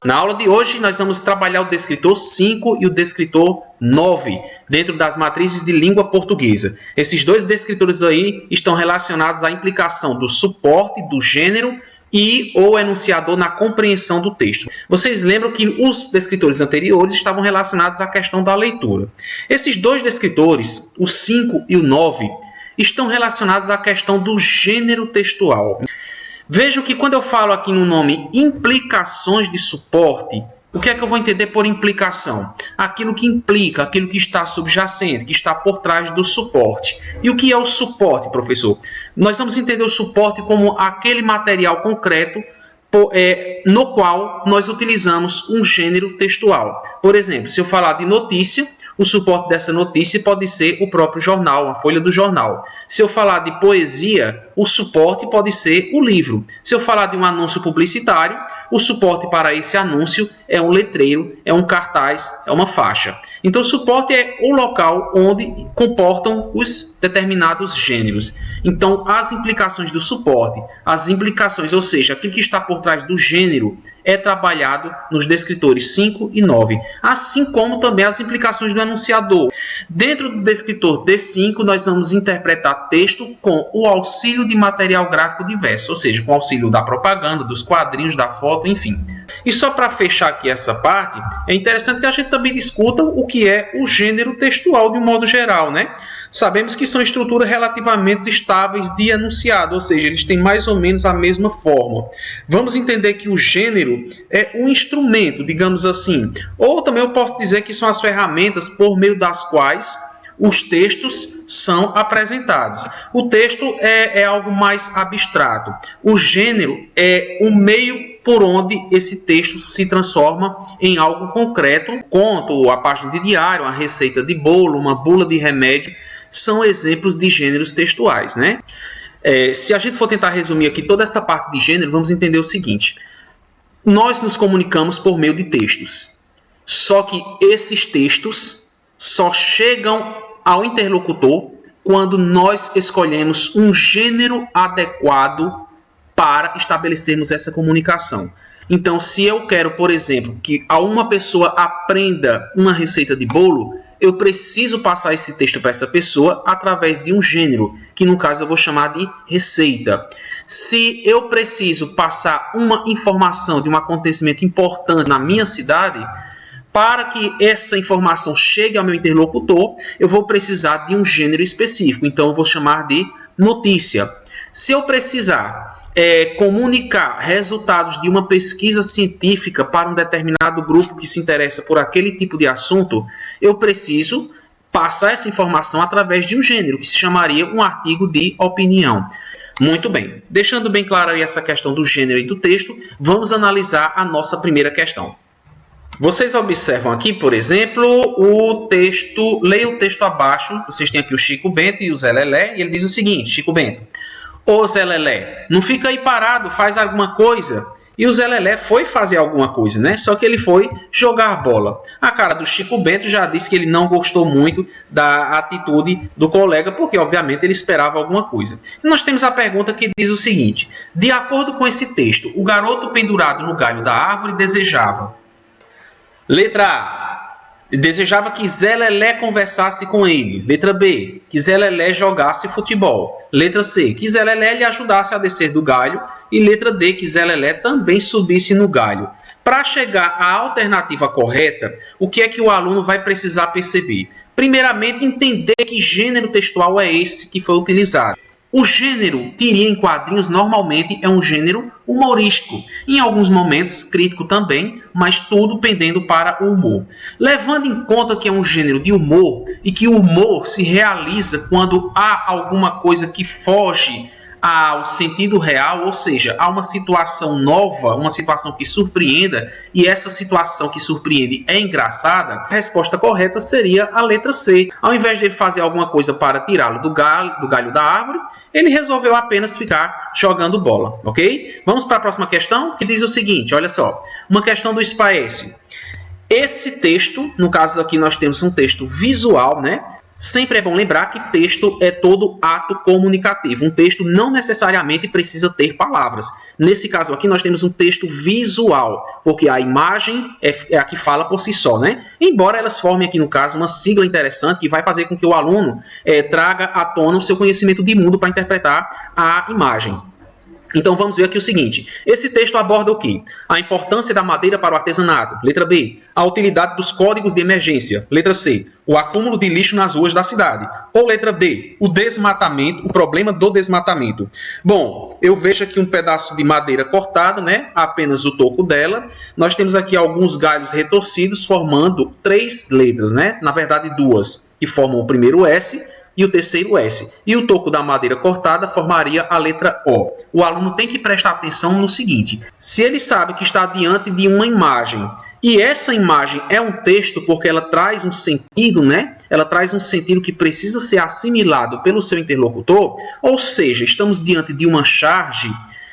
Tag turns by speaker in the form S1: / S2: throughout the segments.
S1: Na aula de hoje, nós vamos trabalhar o descritor 5 e o descritor 9, dentro das matrizes de língua portuguesa. Esses dois descritores aí estão relacionados à implicação do suporte, do gênero e ou enunciador na compreensão do texto. Vocês lembram que os descritores anteriores estavam relacionados à questão da leitura. Esses dois descritores, o 5 e o 9, estão relacionados à questão do gênero textual. Vejam que quando eu falo aqui no nome implicações de suporte, o que é que eu vou entender por implicação? Aquilo que implica, aquilo que está subjacente, que está por trás do suporte. E o que é o suporte, professor? Nós vamos entender o suporte como aquele material concreto no qual nós utilizamos um gênero textual. Por exemplo, se eu falar de notícia, o suporte dessa notícia pode ser o próprio jornal, a folha do jornal. Se eu falar de poesia, o suporte pode ser o livro. Se eu falar de um anúncio publicitário, o suporte para esse anúncio é um letreiro, é um cartaz, é uma faixa. Então, o suporte é o local onde comportam os determinados gêneros. Então, as implicações do suporte, as implicações, ou seja, aquilo que está por trás do gênero, é trabalhado nos descritores 5 e 9, assim como também as implicações do enunciador. Dentro do descritor D5, nós vamos interpretar texto com o auxílio de material gráfico diverso, ou seja, com o auxílio da propaganda, dos quadrinhos, da foto, enfim. E só para fechar aqui essa parte, é interessante que a gente também discuta o que é o gênero textual de um modo geral, né? Sabemos que são estruturas relativamente estáveis de enunciado, ou seja, eles têm mais ou menos a mesma forma. Vamos entender que o gênero é um instrumento, digamos assim, ou também eu posso dizer que são as ferramentas por meio das quais os textos são apresentados. O texto é algo mais abstrato. O gênero é o meio por onde esse texto se transforma em algo concreto. Conto, a página de diário, a receita de bolo, uma bula de remédio, são exemplos de gêneros textuais, né? Se a gente for tentar resumir aqui toda essa parte de gênero, vamos entender o seguinte. Nós nos comunicamos por meio de textos. Só que esses textos só chegam ao interlocutor quando nós escolhemos um gênero adequado para estabelecermos essa comunicação. Então, se eu quero, por exemplo, que uma pessoa aprenda uma receita de bolo, eu preciso passar esse texto para essa pessoa através de um gênero, que no caso eu vou chamar de receita. Se eu preciso passar uma informação de um acontecimento importante na minha cidade, para que essa informação chegue ao meu interlocutor, eu vou precisar de um gênero específico. Então, eu vou chamar de notícia. Se eu precisar comunicar resultados de uma pesquisa científica para um determinado grupo que se interessa por aquele tipo de assunto, eu preciso passar essa informação através de um gênero, que se chamaria um artigo de opinião. Muito bem. Deixando bem clara aí essa questão do gênero e do texto, vamos analisar a nossa primeira questão. Vocês observam aqui, por exemplo, o texto, leia o texto abaixo, vocês têm aqui o Chico Bento e o Zé Lelé, e ele diz o seguinte, Chico Bento: ô Zé Lelé, não fica aí parado, faz alguma coisa. E o Zé Lelé foi fazer alguma coisa, né? Só que ele foi jogar bola. A cara do Chico Bento já disse que ele não gostou muito da atitude do colega, porque obviamente ele esperava alguma coisa. E nós temos a pergunta que diz o seguinte: de acordo com esse texto, o garoto pendurado no galho da árvore desejava. Letra A, desejava que Zé Lelé conversasse com ele. Letra B, que Zé Lelé jogasse futebol. Letra C, que Zé Lelé lhe ajudasse a descer do galho. E letra D, que Zé Lelé também subisse no galho. Para chegar à alternativa correta, o que é que o aluno vai precisar perceber? Primeiramente, entender que gênero textual é esse que foi utilizado. O gênero tirinha em quadrinhos normalmente é um gênero humorístico, em alguns momentos crítico também, mas tudo pendendo para o humor. Levando em conta que é um gênero de humor e que o humor se realiza quando há alguma coisa que foge ao sentido real, ou seja, há uma situação nova, uma situação que surpreenda, e essa situação que surpreende é engraçada, a resposta correta seria a letra C. Ao invés de ele fazer alguma coisa para tirá-lo do galho da árvore, ele resolveu apenas ficar jogando bola, ok? Vamos para a próxima questão, que diz o seguinte, olha só, uma questão do SPAES. Esse texto, no caso aqui nós temos um texto visual, né? Sempre é bom lembrar que texto é todo ato comunicativo. Um texto não necessariamente precisa ter palavras. Nesse caso aqui, nós temos um texto visual, porque a imagem é a que fala por si só, né? Embora elas formem aqui, no caso, uma sigla interessante que vai fazer com que o aluno traga à tona o seu conhecimento de mundo para interpretar a imagem. Então vamos ver aqui o seguinte, esse texto aborda o quê? A importância da madeira para o artesanato, letra B. A utilidade dos códigos de emergência, letra C. O acúmulo de lixo nas ruas da cidade. Ou letra D, o desmatamento, o problema do desmatamento. Bom, eu vejo aqui um pedaço de madeira cortado, né? Apenas o toco dela. Nós temos aqui alguns galhos retorcidos formando 3 letras, né? Na verdade 2, que formam o primeiro S e o terceiro S. E o toco da madeira cortada formaria a letra O. O aluno tem que prestar atenção no seguinte, se ele sabe que está diante de uma imagem, e essa imagem é um texto porque ela traz um sentido, né? Ela traz um sentido que precisa ser assimilado pelo seu interlocutor, ou seja, estamos diante de uma charge,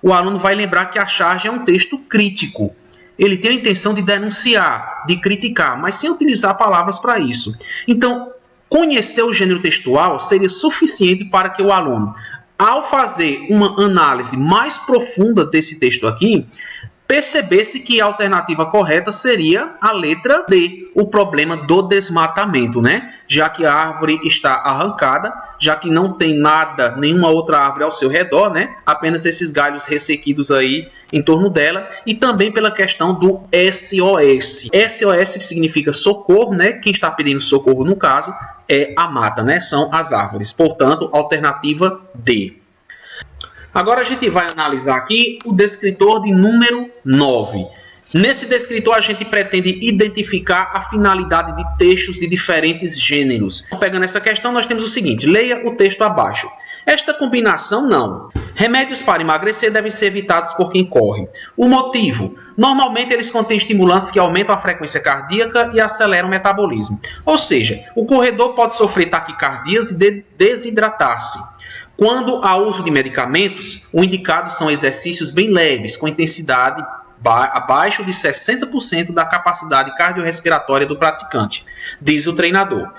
S1: o aluno vai lembrar que a charge é um texto crítico. Ele tem a intenção de denunciar, de criticar, mas sem utilizar palavras para isso. Então, conhecer o gênero textual seria suficiente para que o aluno, ao fazer uma análise mais profunda desse texto aqui, percebesse que a alternativa correta seria a letra D, o problema do desmatamento, né? Já que a árvore está arrancada, já que não tem nada, nenhuma outra árvore ao seu redor, né? Apenas esses galhos ressequidos aí em torno dela, e também pela questão do SOS. SOS que significa socorro, né? Quem está pedindo socorro no caso é a mata, né? São as árvores. Portanto, alternativa D. Agora a gente vai analisar aqui o descritor de número 9. Nesse descritor a gente pretende identificar a finalidade de textos de diferentes gêneros. Pegando essa questão, nós temos o seguinte, leia o texto abaixo. Esta combinação não. Remédios para emagrecer devem ser evitados por quem corre. O motivo? Normalmente eles contêm estimulantes que aumentam a frequência cardíaca e aceleram o metabolismo. Ou seja, o corredor pode sofrer taquicardias e desidratar-se. Quando há uso de medicamentos, o indicado são exercícios bem leves, com intensidade abaixo de 60% da capacidade cardiorrespiratória do praticante, diz o treinador.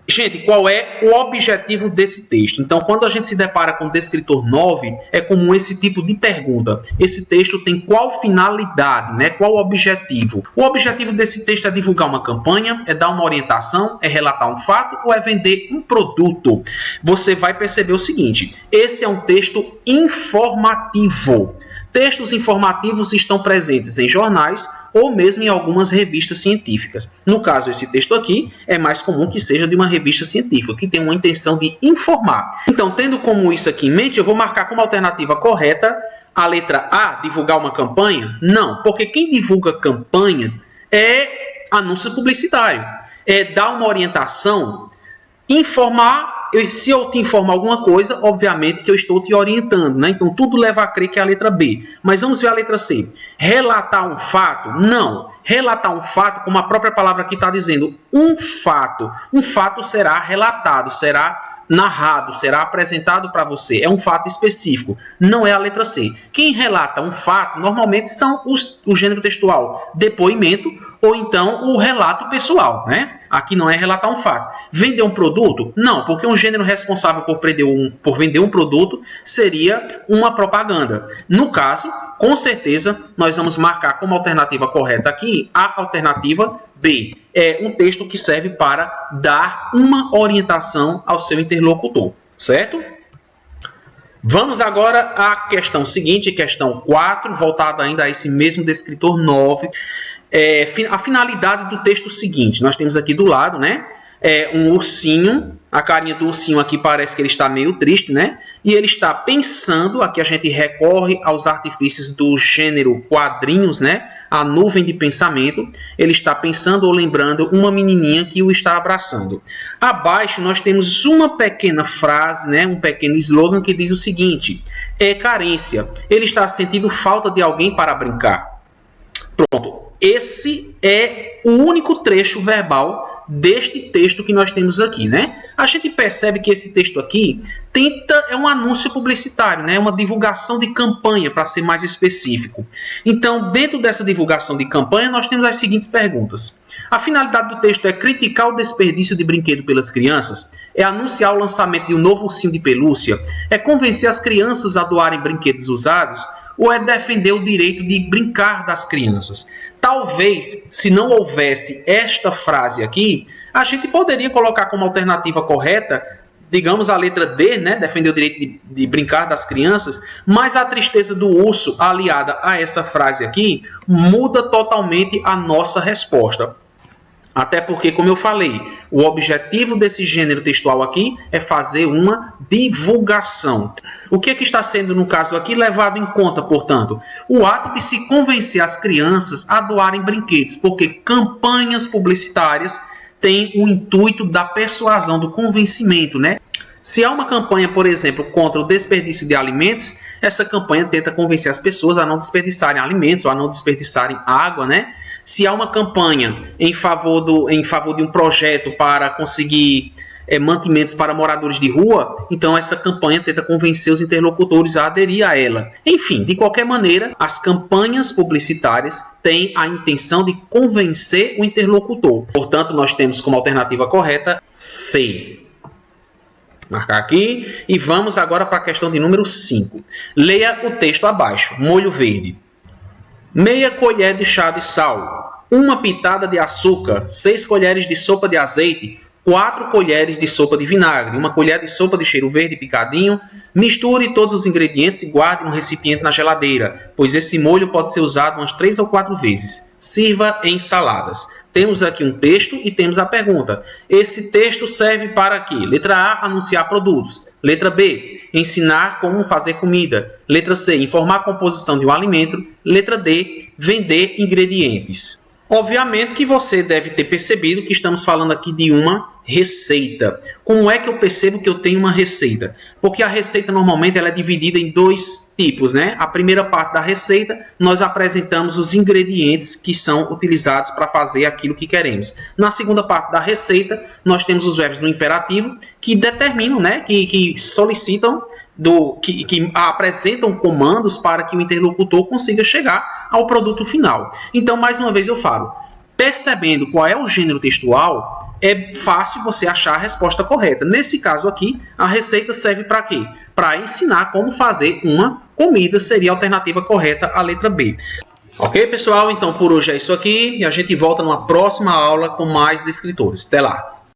S1: Gente, qual é o objetivo desse texto? Então, quando a gente se depara com o descritor 9, é comum esse tipo de pergunta. Esse texto tem qual finalidade, né? Qual o objetivo? O objetivo desse texto é divulgar uma campanha, é dar uma orientação, é relatar um fato ou é vender um produto? Você vai perceber o seguinte, esse é um texto informativo. Textos informativos estão presentes em jornais ou mesmo em algumas revistas científicas. No caso, esse texto aqui é mais comum que seja de uma revista científica, que tem uma intenção de informar. Então, tendo como isso aqui em mente, eu vou marcar como alternativa correta a letra A, divulgar uma campanha? Não, porque quem divulga campanha é anúncio publicitário, é dar uma orientação, informar. Se eu te informar alguma coisa, obviamente que eu estou te orientando, né? Então, tudo leva a crer que é a letra B. Mas vamos ver a letra C. Relatar um fato? Não. Relatar um fato, como a própria palavra aqui está dizendo, um fato. Um fato será relatado, será narrado, será apresentado para você. É um fato específico. Não é a letra C. Quem relata um fato, normalmente são o gênero textual depoimento ou então o relato pessoal, né? Aqui não é relatar um fato. Vender um produto? Não, porque um gênero responsável por vender um produto seria uma propaganda. No caso, com certeza, nós vamos marcar como alternativa correta aqui a alternativa B. É um texto que serve para dar uma orientação ao seu interlocutor, certo? Vamos agora à questão seguinte, questão 4, voltada ainda a esse mesmo descritor 9. A finalidade do texto seguinte, nós temos aqui do lado, né? Um ursinho, a carinha do ursinho aqui parece que ele está meio triste, né? E ele está pensando, aqui a gente recorre aos artifícios do gênero quadrinhos, né? A nuvem de pensamento, ele está pensando ou lembrando uma menininha que o está abraçando. Abaixo nós temos uma pequena frase, né? Um pequeno slogan que diz o seguinte, carência, ele está sentindo falta de alguém para brincar. Pronto. Esse é o único trecho verbal deste texto que nós temos aqui, né? A gente percebe que esse texto aqui é um anúncio publicitário, né? Uma divulgação de campanha, para ser mais específico. Então, dentro dessa divulgação de campanha, nós temos as seguintes perguntas. A finalidade do texto é criticar o desperdício de brinquedo pelas crianças? É anunciar o lançamento de um novo ursinho de pelúcia? É convencer as crianças a doarem brinquedos usados? Ou é defender o direito de brincar das crianças? Talvez, se não houvesse esta frase aqui, a gente poderia colocar como alternativa correta, digamos, a letra D, né? Defender o direito de brincar das crianças, mas a tristeza do urso, aliada a essa frase aqui, muda totalmente a nossa resposta. Até porque, como eu falei, o objetivo desse gênero textual aqui é fazer uma divulgação. O que é que está sendo, no caso aqui, levado em conta, portanto? O ato de se convencer as crianças a doarem brinquedos, porque campanhas publicitárias têm o intuito da persuasão, do convencimento, né? Se há uma campanha, por exemplo, contra o desperdício de alimentos, essa campanha tenta convencer as pessoas a não desperdiçarem alimentos ou a não desperdiçarem água, né? Se há uma campanha em favor de um projeto para conseguir mantimentos para moradores de rua, então essa campanha tenta convencer os interlocutores a aderir a ela. Enfim, de qualquer maneira, as campanhas publicitárias têm a intenção de convencer o interlocutor. Portanto, nós temos como alternativa correta C. Marcar aqui e vamos agora para a questão de número 5. Leia o texto abaixo. Molho verde. Meia colher de chá de sal, 1 pitada de açúcar, 6 colheres de sopa de azeite, 4 colheres de sopa de vinagre, 1 colher de sopa de cheiro verde picadinho. Misture todos os ingredientes e guarde no recipiente na geladeira, pois esse molho pode ser usado umas 3 ou 4 vezes. Sirva em saladas. Temos aqui um texto e temos a pergunta. Esse texto serve para quê? Letra A, anunciar produtos. Letra B, ensinar como fazer comida. Letra C, informar a composição de um alimento. Letra D, vender ingredientes. Obviamente que você deve ter percebido que estamos falando aqui de uma receita. Como é que eu percebo que eu tenho uma receita? Porque a receita normalmente ela é dividida em 2 tipos, né? A primeira parte da receita, nós apresentamos os ingredientes que são utilizados para fazer aquilo que queremos. Na segunda parte da receita, nós temos os verbos no imperativo que determinam, né? Que solicitam, que apresentam comandos para que o interlocutor consiga chegar ao produto final. Então, mais uma vez eu falo, percebendo qual é o gênero textual, é fácil você achar a resposta correta. Nesse caso aqui, a receita serve para quê? Para ensinar como fazer uma comida, seria a alternativa correta, a letra B. Ok, pessoal? Então, por hoje é isso aqui e a gente volta numa próxima aula com mais descritores. Até lá!